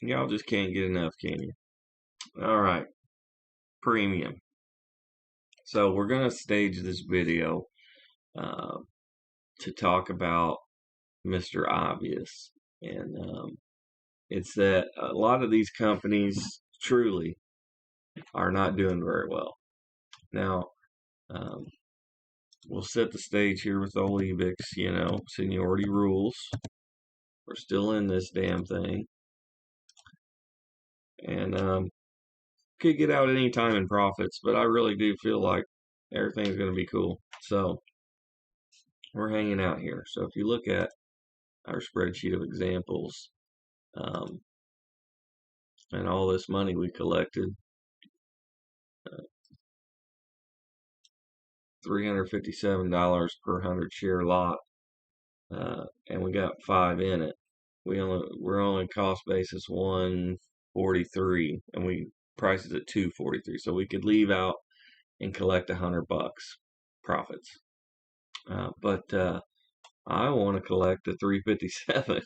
Y'all just can't get enough, can you? All right, premium. So we're going to stage this video uh, to talk about Mr. Obvious. And it's that a lot of these companies truly are not doing very well. Now, um, we'll set the stage here with old Ebix, seniority rules. We're still in this damn thing. And could get out any time in profits, but I really do feel like everything's going to be cool. So we're hanging out here. So if you look at our spreadsheet of examples, and all this money we collected, $357 per 100 share lot, and we got 5 in it. We're only cost basis 143, and we priced it at 243, so we could leave out and collect $100 profits. But I want to collect the 357.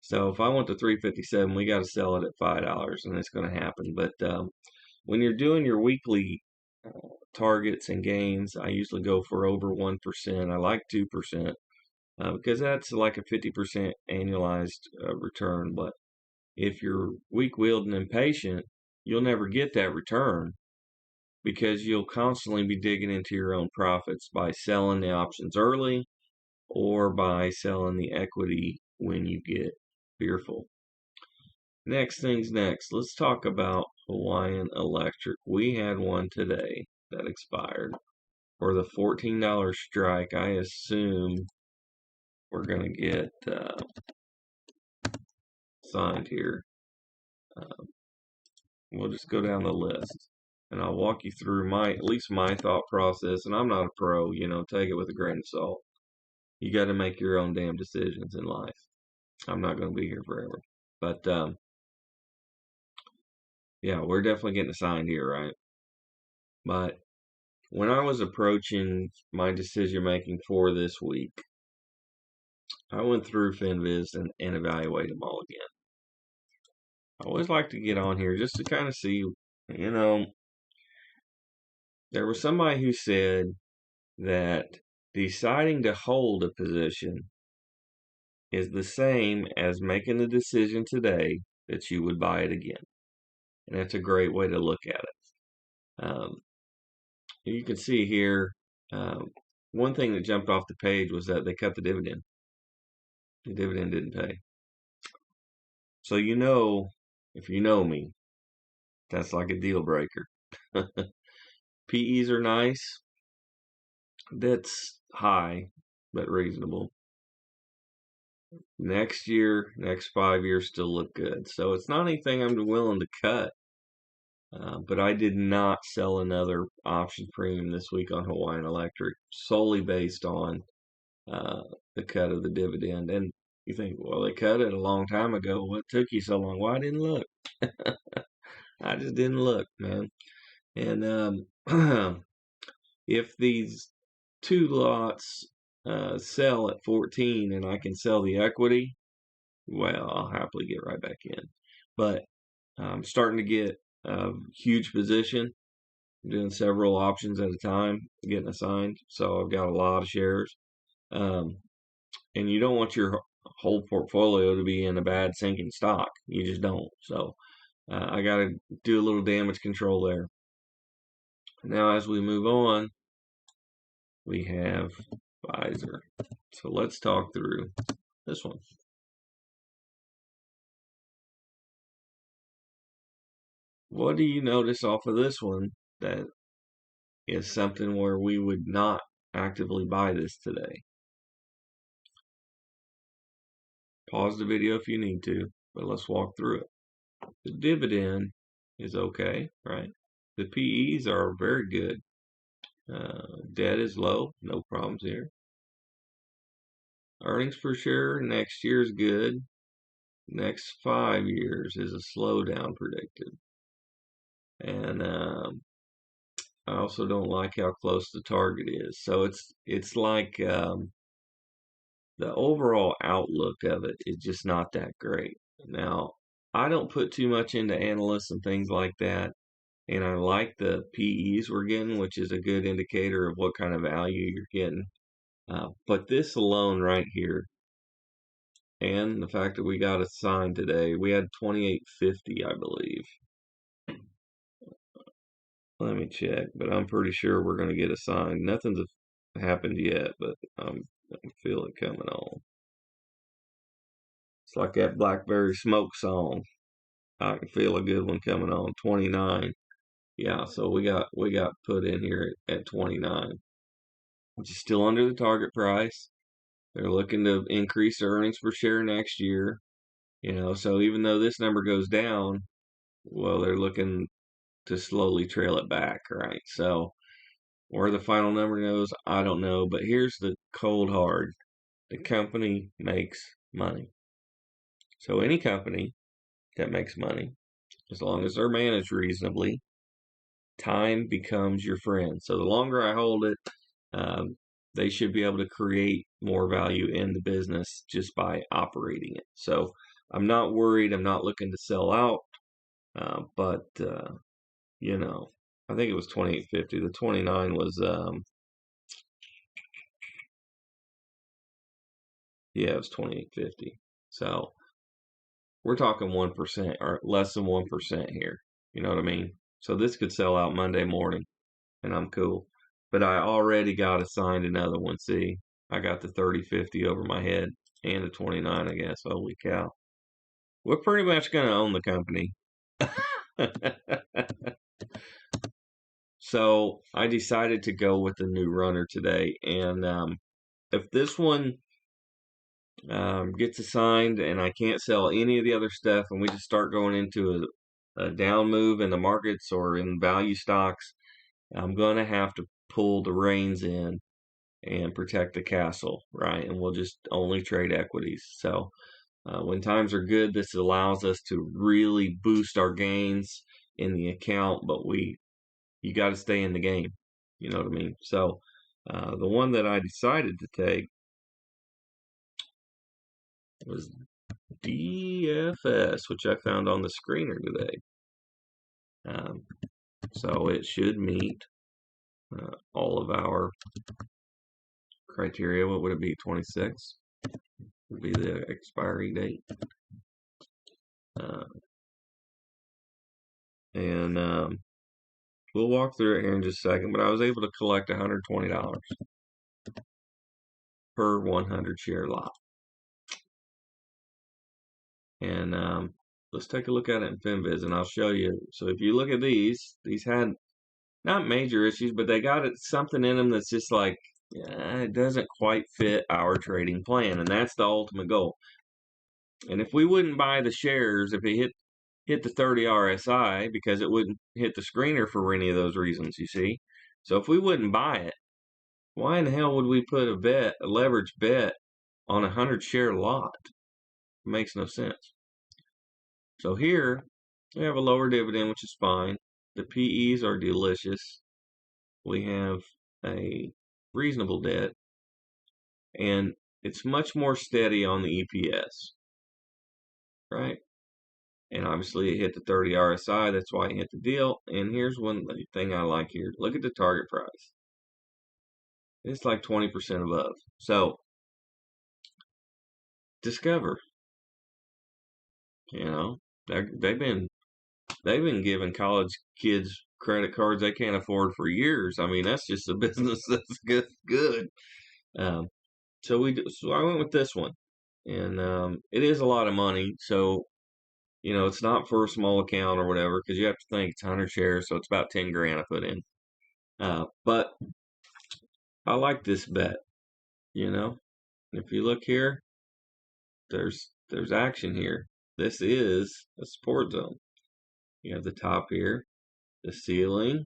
So if I want the 357, we got to sell it at $5, and it's going to happen. But when you're doing your weekly targets and gains, I usually go for over 1%. I like 2% because that's like a 50% annualized return. But if you're weak-willed and impatient, you'll never get that return because you'll constantly be digging into your own profits by selling the options early or by selling the equity when you get fearful. Next things next, let's talk about Hawaiian Electric. We had one today that expired for the $14 strike. I assume we're going to get signed here. We'll just go down the list and I'll walk you through at least my thought process. And I'm not a pro, take it with a grain of salt. You got to make your own damn decisions in life. I'm not going to be here forever. But yeah, we're definitely getting assigned here, right? But when I was approaching my decision making for this week, I went through FinViz and evaluated them all again. I always like to get on here just to kind of see, there was somebody who said that deciding to hold a position is the same as making the decision today that you would buy it again. And that's a great way to look at it. You can see here, one thing that jumped off the page was that they cut the dividend. The dividend didn't pay. So if you know me, that's like a deal breaker. PEs are nice. That's high, but reasonable. Next year, next 5 years still look good. So it's not anything I'm willing to cut. But I did not sell another option premium this week on Hawaiian Electric solely based on the cut of the dividend. And you think, well, they cut it a long time ago. What took you so long? Well, I didn't look. I just didn't look, man. And if these 2 lots sell at 14 and I can sell the equity, well, I'll happily get right back in. But I'm starting to get a huge position. I'm doing several options at a time, getting assigned. So I've got a lot of shares. And you don't want your whole portfolio to be in a bad sinking stock. You just don't. So I got to do a little damage control there. Now, as we move on, we have Pfizer. So let's talk through this one. What do you notice off of this one that is something where we would not actively buy this today? Pause the video if you need to, but let's walk through it. The dividend is okay, right? The PEs are very good. Debt is low, no problems here. Earnings per share next year is good. Next 5 years is a slowdown predicted. And I also don't like how close the target is. So it's like the overall outlook of it is just not that great. Now, I don't put too much into analysts and things like that. And I like the PEs we're getting, which is a good indicator of what kind of value you're getting. But this alone right here, and the fact that we got a sign today, we had 2850, I believe. Let me check, but I'm pretty sure we're going to get a sign. Nothing's happened yet, but I feel it coming on. It's like that Blackberry Smoke song. I can feel a good one coming on. 29. Yeah, so we got put in here at 29, which is still under the target price. They're looking to increase their earnings per share next year. So even though this number goes down, well, they're looking to slowly trail it back, right? So where the final number goes, I don't know. But here's the cold hard. The company makes money. So any company that makes money, as long as they're managed reasonably, time becomes your friend. So the longer I hold it, they should be able to create more value in the business just by operating it. So I'm not worried. I'm not looking to sell out. But I think it was 2850. The 29 was, it was 2850. So we're talking 1% or less than 1% here. You know what I mean? So this could sell out Monday morning, and I'm cool. But I already got assigned another one. See, I got the 3050 over my head and the 29, I guess. Holy cow. We're pretty much going to own the company. So I decided to go with the new runner today. And if this one gets assigned and I can't sell any of the other stuff and we just start going into a down move in the markets or in value stocks, I'm going to have to pull the reins in and protect the castle, right? And we'll just only trade equities. So when times are good, this allows us to really boost our gains in the account, but you got to stay in the game. You know what I mean? So the one that I decided to take was DFS, which I found on the screener today. So it should meet all of our criteria. What would it be? 26 would be the expiry date. And we'll walk through it here in just a second, but I was able to collect $120 per 100 share lot. And let's take a look at it in FinViz, and I'll show you. So if you look at these had not major issues, but they got something in them that's just like, it doesn't quite fit our trading plan, and that's the ultimate goal. And if we wouldn't buy the shares, if it hit the 30 RSI, because it wouldn't hit the screener for any of those reasons, you see. So if we wouldn't buy it, why in the hell would we put a leverage bet on a 100 share lot? It makes no sense. So here we have a lower dividend, which is fine. The PEs are delicious. We have a reasonable debt, and it's much more steady on the EPS, right? And obviously it hit the 30 RSI. That's why it hit the deal. And here's one thing I like here. Look at the target price. It's like 20% above. So Discover, they've been giving college kids credit cards they can't afford for years. I mean, that's just a business that's good. So I went with this one, and it is a lot of money. So it's not for a small account or whatever, because you have to think it's 100 shares, so it's about 10 grand I put in. But I like this bet. If you look here, there's action here. This is a support zone. You have the top here, the ceiling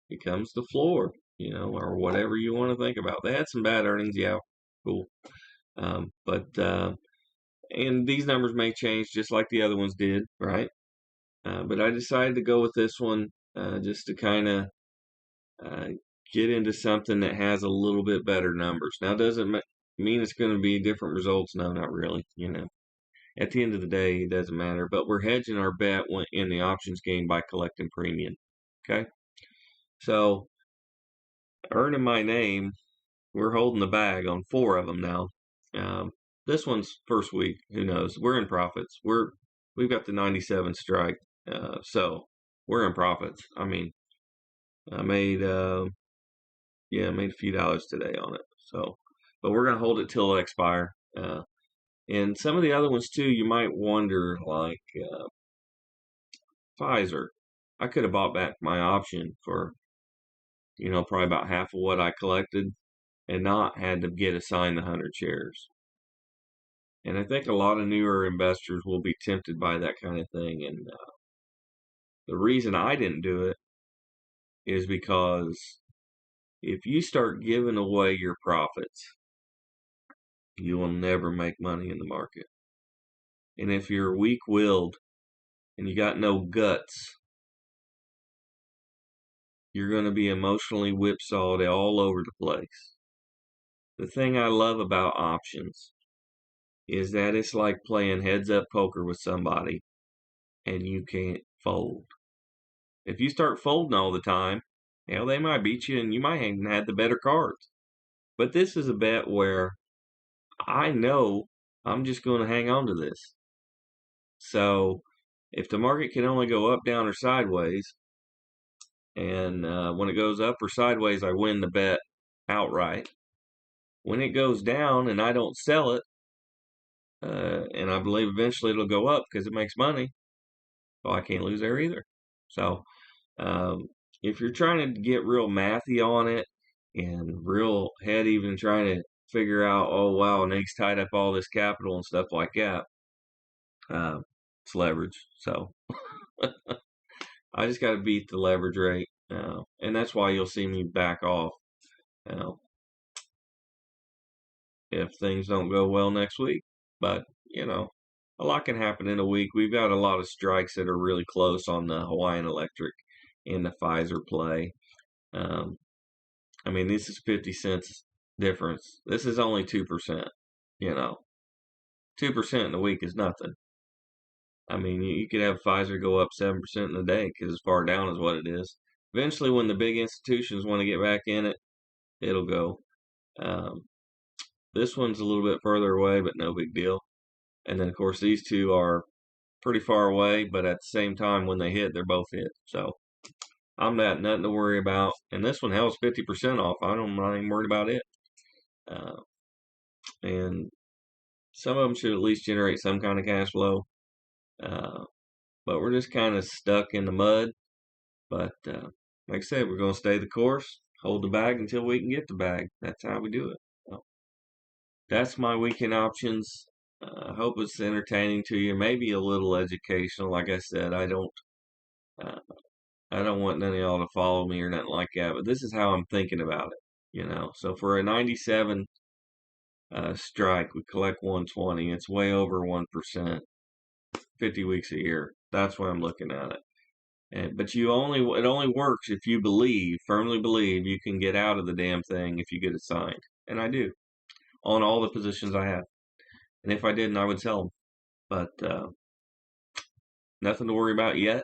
becomes the floor, or whatever you want to think about. They had some bad earnings, yeah, cool. And these numbers may change just like the other ones did, right? But I decided to go with this one just to kind of get into something that has a little bit better numbers. Now, does it mean it's going to be different results? No, not really. at the end of the day, it doesn't matter. But we're hedging our bet in the options game by collecting premium. Okay, so earning my name, we're holding the bag on 4 of them now. This one's first week. Who knows? We're in profits. We've got the 97 strike, so we're in profits. I mean, I made made a few dollars today on it. So, but we're gonna hold it till it expire. And some of the other ones too, you might wonder, like Pfizer. I could have bought back my option for, probably about half of what I collected, and not had to get assigned the 100 shares. And I think a lot of newer investors will be tempted by that kind of thing. And the reason I didn't do it is because if you start giving away your profits, you will never make money in the market. And if you're weak-willed and you got no guts, you're going to be emotionally whipsawed all over the place. The thing I love about options is that it's like playing heads-up poker with somebody and you can't fold. If you start folding all the time, they might beat you and you might have had the better cards. But this is a bet where I know I'm just going to hang on to this. So if the market can only go up, down, or sideways, and when it goes up or sideways, I win the bet outright. When it goes down and I don't sell it, and I believe eventually it'll go up because it makes money, well, I can't lose there either. So if you're trying to get real mathy on it and real head even trying to figure out, oh, wow, Nate's tied up all this capital and stuff like that, it's leverage. So I just got to beat the leverage rate. And that's why you'll see me back off if things don't go well next week. But, a lot can happen in a week. We've got a lot of strikes that are really close on the Hawaiian Electric and the Pfizer play. I mean, this is 50 cents difference. This is only 2%. 2% in a week is nothing. I mean, you could have Pfizer go up 7% in a day because as far down as what it is. Eventually, when the big institutions want to get back in it, it'll go. This one's a little bit further away, but no big deal. And then, of course, these two are pretty far away, but at the same time, when they hit, they're both hit. So I'm nothing to worry about. And this one hell's 50% off. I'm not even worried about it. And some of them should at least generate some kind of cash flow. But we're just kind of stuck in the mud. But like I said, we're going to stay the course, hold the bag until we can get the bag. That's how we do it. So that's my weekend options. I hope it's entertaining to you, maybe a little educational. Like I said, I don't want none of y'all to follow me or nothing like that. But this is how I'm thinking about it. So for a 97 strike, we collect 120. It's way over 1%. 50 weeks a year. That's why I'm looking at it. But it only works if you firmly believe you can get out of the damn thing if you get assigned. And I do. On all the positions I have. And if I didn't, I would sell them. But nothing to worry about yet.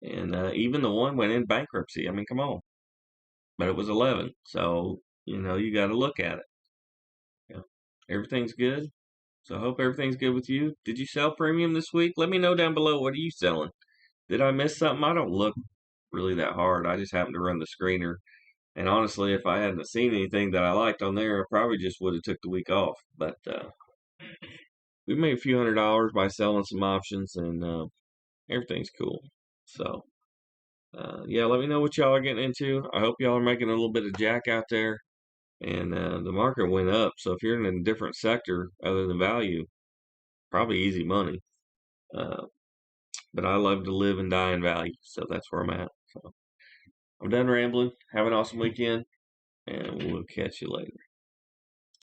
And even the one went in bankruptcy. I mean, come on. But it was 11. So, you got to look at it. Everything's good. So I hope everything's good with you. Did you sell premium this week? Let me know down below. What are you selling? Did I miss something? I don't look really that hard. I just happened to run the screener. And honestly, if I hadn't seen anything that I liked on there, I probably just would have took the week off. But we made a few $100s by selling some options, and everything's cool. So, let me know what y'all are getting into. I hope y'all are making a little bit of jack out there. And the market went up. So if you're in a different sector other than value, probably easy money. But I love to live and die in value. So that's where I'm at. So I'm done rambling. Have an awesome weekend. And we'll catch you later.